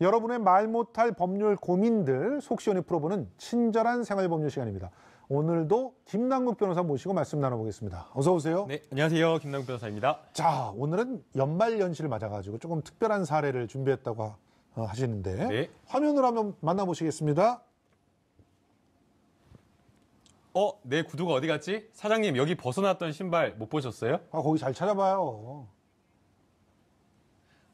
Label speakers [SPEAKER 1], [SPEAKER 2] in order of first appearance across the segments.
[SPEAKER 1] 여러분의 말 못할 법률 고민들 속 시원히 풀어보는 친절한 생활법률 시간입니다. 오늘도 김남국 변호사 모시고 말씀 나눠보겠습니다. 어서 오세요.
[SPEAKER 2] 네, 안녕하세요. 김남국 변호사입니다.
[SPEAKER 1] 자, 오늘은 연말연시를 맞아가지고 조금 특별한 사례를 준비했다고 하시는데
[SPEAKER 2] 네.
[SPEAKER 1] 화면으로 한번 만나보시겠습니다.
[SPEAKER 2] 내 구두가 어디 갔지? 사장님, 여기 벗어났던 신발 못 보셨어요?
[SPEAKER 1] 거기 잘 찾아봐요.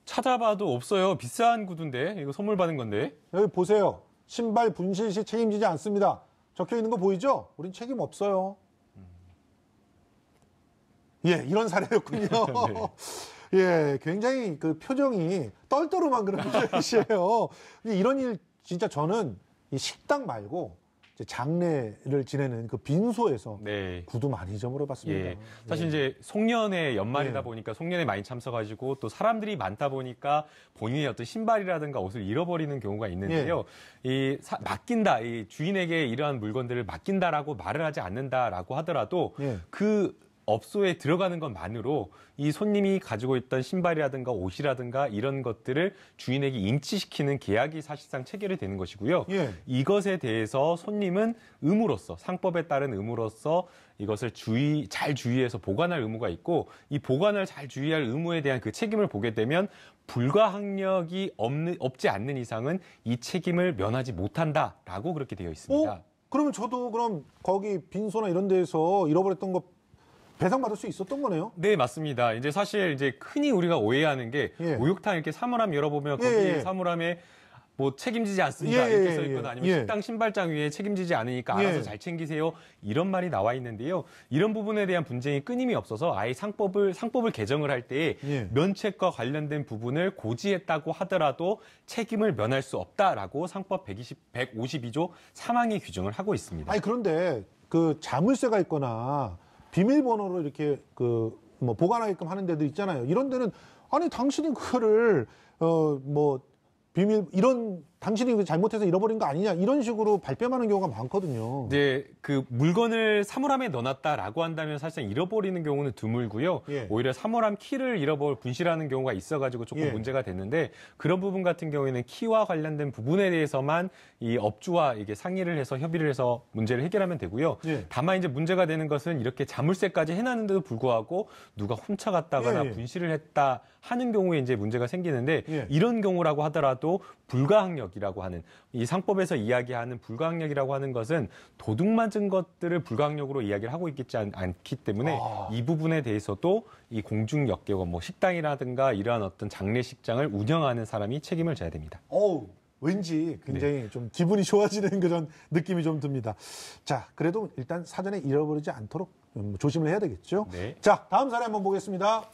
[SPEAKER 2] 찾아봐도 없어요. 비싼 구두인데. 이거 선물 받은 건데.
[SPEAKER 1] 여기 보세요. 신발 분실 시 책임지지 않습니다. 적혀 있는 거 보이죠? 우린 책임 없어요. 예, 이런 사례였군요. 네. 예, 굉장히 그 표정이 떨떠름한 그런 표정이시에요. 이런 일 진짜 저는 이 식당 말고 장례를 지내는 그 빈소에서
[SPEAKER 2] 네.
[SPEAKER 1] 구두 많이 잊어버려봤습니다.
[SPEAKER 2] 예. 사실 이제 송년회 연말이다
[SPEAKER 1] 예.
[SPEAKER 2] 보니까 송년회 많이 참석하시고 또 사람들이 많다 보니까 본인의 어떤 신발이라든가 옷을 잃어버리는 경우가 있는데요. 맡긴다, 이 주인에게 이러한 물건들을 맡긴다라고 말을 하지 않는다라고 하더라도 그 업소에 들어가는 것만으로 이 손님이 가지고 있던 신발이라든가 옷이라든가 이런 것들을 주인에게 인치시키는 계약이 사실상 체결이 되는 것이고요. 이것에 대해서 손님은 의무로서, 상법에 따른 의무로서 이것을 잘 주의해서 보관할 의무가 있고, 이 보관을 잘 주의할 의무에 대한 그 책임을 보게 되면 불가항력이 없지 않는 이상은 이 책임을 면하지 못한다라고 그렇게 되어 있습니다.
[SPEAKER 1] 그러면 저도 그럼 거기 빈소나 이런 데서 잃어버렸던 거 배상받을 수 있었던 거네요?
[SPEAKER 2] 네, 맞습니다. 이제 사실 이제 흔히 우리가 오해하는 게 목욕탕 이렇게 사물함 열어보면 거기 사물함에 뭐 책임지지 않습니다 이렇게 써 있거나 아니면 식당 신발장 위에 책임지지 않으니까 알아서 잘 챙기세요 이런 말이 나와 있는데요. 이런 부분에 대한 분쟁이 끊임이 없어서 아예 상법을 개정을 할 때 면책과 관련된 부분을 고지했다고 하더라도 책임을 면할 수 없다라고 상법 152조 3항의 규정을 하고 있습니다.
[SPEAKER 1] 아니 그런데 그 자물쇠가 있거나 비밀번호로 이렇게 뭐 보관하게끔 하는 데들 있잖아요. 이런 데는 아니 당신이 그거를 당신이 잘못해서 잃어버린 거 아니냐 이런 식으로 발뺌하는 경우가 많거든요.
[SPEAKER 2] 네, 그 물건을 사물함에 넣어놨다라고 한다면 사실상 잃어버리는 경우는 드물고요. 오히려 사물함 키를 분실하는 경우가 있어가지고 조금 문제가 됐는데 그런 부분 같은 경우에는 키와 관련된 부분에 대해서만 이 업주와 이게 상의를 해서 협의를 해서 문제를 해결하면 되고요. 다만 이제 문제가 되는 것은 이렇게 자물쇠까지 해놨는데도 불구하고 누가 훔쳐갔다거나 분실을 했다 하는 경우에 이제 문제가 생기는데 이런 경우라고 하더라도 불가항력이라고 하는 이 상법에서 이야기하는 불가항력이라고 하는 것은 도둑 맞은 것들을 불가항력으로 이야기를 하고 있지 않기 때문에 이 부분에 대해서도 이 공중역객원 뭐 식당이라든가 이러한 어떤 장례식장을 운영하는 사람이 책임을 져야 됩니다.
[SPEAKER 1] 왠지 굉장히 좀 기분이 좋아지는 그런 느낌이 좀 듭니다. 자, 그래도 일단 사전에 잃어버리지 않도록 조심을 해야 되겠죠. 자, 다음 사례 한번 보겠습니다.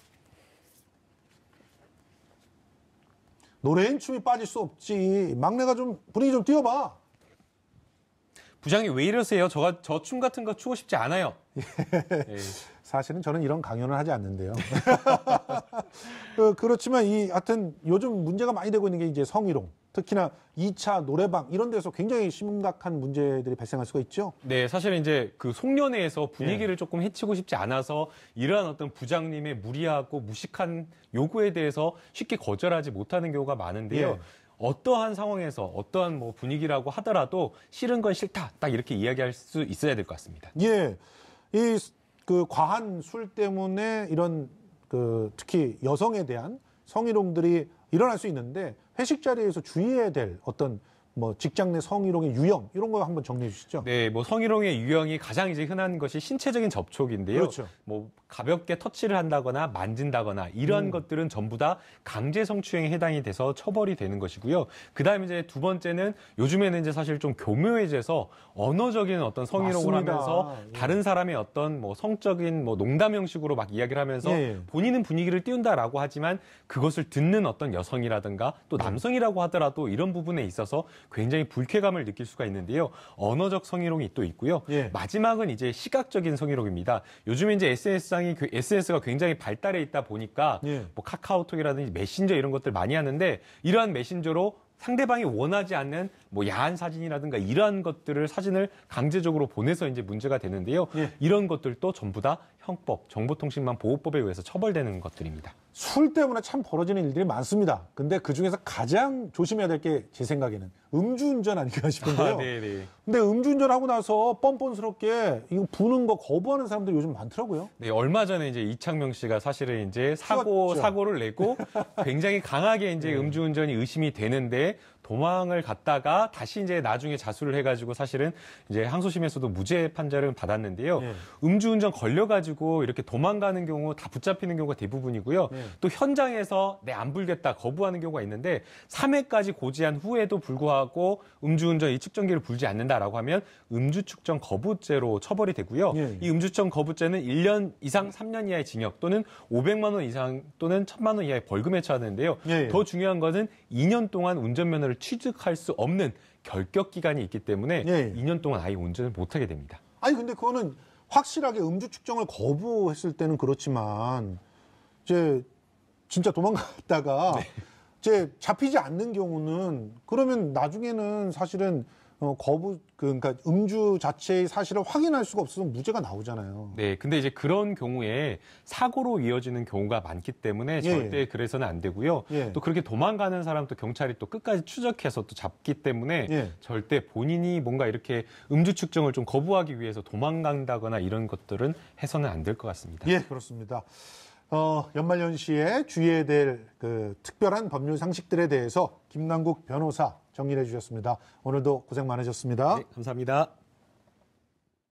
[SPEAKER 1] 노래엔 춤이 빠질 수 없지. 막내가 좀 분위기 좀 띄워봐.
[SPEAKER 2] 부장님 왜 이러세요? 저 춤 같은 거 추고 싶지 않아요.
[SPEAKER 1] 사실은 저는 이런 강연을 하지 않는데요. 그렇지만 하여튼 요즘 문제가 많이 되고 있는 게 이제 성희롱. 특히나 2차 노래방 이런 데서 굉장히 심각한 문제들이 발생할 수가 있죠.
[SPEAKER 2] 네, 사실 이제 그 송년회에서 분위기를 조금 해치고 싶지 않아서 이러한 어떤 부장님의 무리하고 무식한 요구에 대해서 쉽게 거절하지 못하는 경우가 많은데요. 어떠한 상황에서 어떠한 뭐 분위기라고 하더라도 싫은 건 싫다 딱 이렇게 이야기할 수 있어야 될 것 같습니다.
[SPEAKER 1] 그 과한 술 때문에 이런 특히 여성에 대한 성희롱들이 일어날 수 있는데 회식 자리에서 주의해야 될 어떤 뭐 직장 내 성희롱의 유형 이런 거 한번 정리해 주시죠.
[SPEAKER 2] 네, 뭐 성희롱의 유형이 가장 이제 흔한 것이 신체적인 접촉인데요.
[SPEAKER 1] 그렇죠.
[SPEAKER 2] 뭐 가볍게 터치를 한다거나 만진다거나 이러한 것들은 전부 다 강제 성추행에 해당이 돼서 처벌이 되는 것이고요. 그다음에 이제 두 번째는 요즘에는 이제 사실 좀 교묘해져서 언어적인 어떤 성희롱을 하면서 다른 사람의 어떤 뭐 성적인 뭐 농담 형식으로 막 이야기를 하면서 본인은 분위기를 띄운다라고 하지만 그것을 듣는 어떤 여성이라든가 또 남성이라고 하더라도 이런 부분에 있어서 굉장히 불쾌감을 느낄 수가 있는데요. 언어적 성희롱이 또 있고요. 마지막은 이제 시각적인 성희롱입니다. 요즘에 이제 SNS가 굉장히 발달해 있다 보니까 뭐 카카오톡이라든지 메신저 이런 것들 많이 하는데 이러한 메신저로 상대방이 원하지 않는 뭐 야한 사진이라든가 이러한 사진을 강제적으로 보내서 이제 문제가 되는데요. 이런 것들도 전부 다 형법, 정보통신망 보호법에 의해서 처벌되는 것들입니다.
[SPEAKER 1] 술 때문에 참 벌어지는 일들이 많습니다. 근데 그중에서 가장 조심해야 될 게 제 생각에는 음주운전 아닌가 싶은데요.
[SPEAKER 2] 네네.
[SPEAKER 1] 근데 음주운전하고 나서 뻔뻔스럽게 이거 부는 거 거부하는 사람들이 요즘 많더라고요.
[SPEAKER 2] 네, 얼마 전에 이제 이창명 씨가 사실은 이제
[SPEAKER 1] 그렇죠.
[SPEAKER 2] 사고를 내고 굉장히 강하게 이제 음주운전이 의심이 되는데 도망을 갔다가 다시 이제 나중에 자수를 해가지고 사실은 이제 항소심에서도 무죄 판결을 받았는데요.
[SPEAKER 1] 예.
[SPEAKER 2] 음주운전 걸려가지고 이렇게 도망가는 경우 다 붙잡히는 경우가 대부분이고요.
[SPEAKER 1] 예.
[SPEAKER 2] 또 현장에서 안 불겠다 거부하는 경우가 있는데 3회까지 고지한 후에도 불구하고 음주운전 이 측정기를 불지 않는다라고 하면 음주측정 거부죄로 처벌이 되고요.
[SPEAKER 1] 예.
[SPEAKER 2] 이 음주측정 거부죄는 1년 이상 3년 이하의 징역 또는 500만 원 이상 또는 1000만 원 이하의 벌금에 처하는데요.
[SPEAKER 1] 예.
[SPEAKER 2] 더 중요한 것은 2년 동안 운전면허를 취득할 수 없는 결격 기간이 있기 때문에
[SPEAKER 1] 예.
[SPEAKER 2] 2년 동안 아예 운전을 못하게 됩니다.
[SPEAKER 1] 아니 근데 그거는 확실하게 음주 측정을 거부했을 때는 그렇지만 이제 진짜 도망갔다가 이제 잡히지 않는 경우는 그러면 나중에는 사실은 그러니까 음주 자체의 사실을 확인할 수가 없어서 무죄가 나오잖아요.
[SPEAKER 2] 네, 근데 이제 그런 경우에 사고로 이어지는 경우가 많기 때문에 절대 그래서는 안 되고요.
[SPEAKER 1] 예.
[SPEAKER 2] 또 그렇게 도망가는 사람 또 경찰이 또 끝까지 추적해서 또 잡기 때문에
[SPEAKER 1] 예.
[SPEAKER 2] 절대 본인이 뭔가 이렇게 음주 측정을 좀 거부하기 위해서 도망간다거나 이런 것들은 해서는 안 될 것 같습니다.
[SPEAKER 1] 예, 그렇습니다. 연말연시에 주의해야 될 그 특별한 법률 상식들에 대해서 김남국 변호사 정리해 주셨습니다. 오늘도 고생 많으셨습니다.
[SPEAKER 2] 네, 감사합니다.